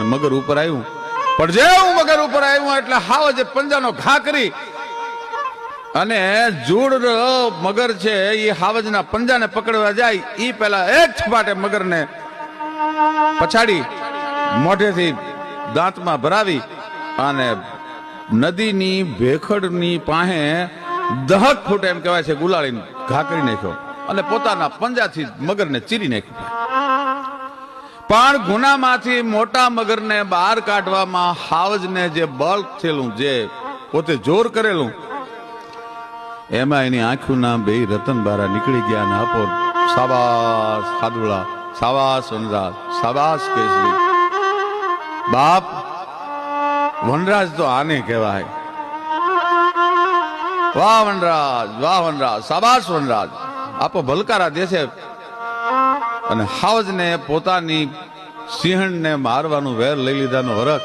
અને મગર ઉપર આવ્યું. પણ જેવું મગર ઉપર આવ્યું એટલે હાવજે પંજાનો ઘા કરી અને જૂડ મગર છે એ હાવજના પંજાને પકડવા જાય એ પેલા એક છપાટે મગરને પછાડી મોઢેથી દાંતમાં ભરાવી અને નદીની ભેખડની પાસે 10 ફૂટ એમ કહેવાય છે ગુલાળીને ઘા કરી નાખ્યો અને પોતાના પંજાથી મગરને ચીરી નાખ્યો. પણ ગુનામાંથી મોટા મગરને બહાર કાઢવામાં હાવજને જે બળ થયેલું, જે પોતે જોર કરેલું, એમાં એની આંખોના બે રતન બારા નીકળી ગયા અને આપો સાબાસ ખાદુળા, સાબાસ વનરાજ, સાબાસ કેસરી. બાપ વનરાજ તો આને કહેવાય. વાહ વનરાજ, વાહ વનરાજ, સાબાસ વનરાજ, આપો ભલકારા દેશે. અને હાવજને પોતાની સિંહણને મારવાનું વેર લઈ લીધાનો હરખ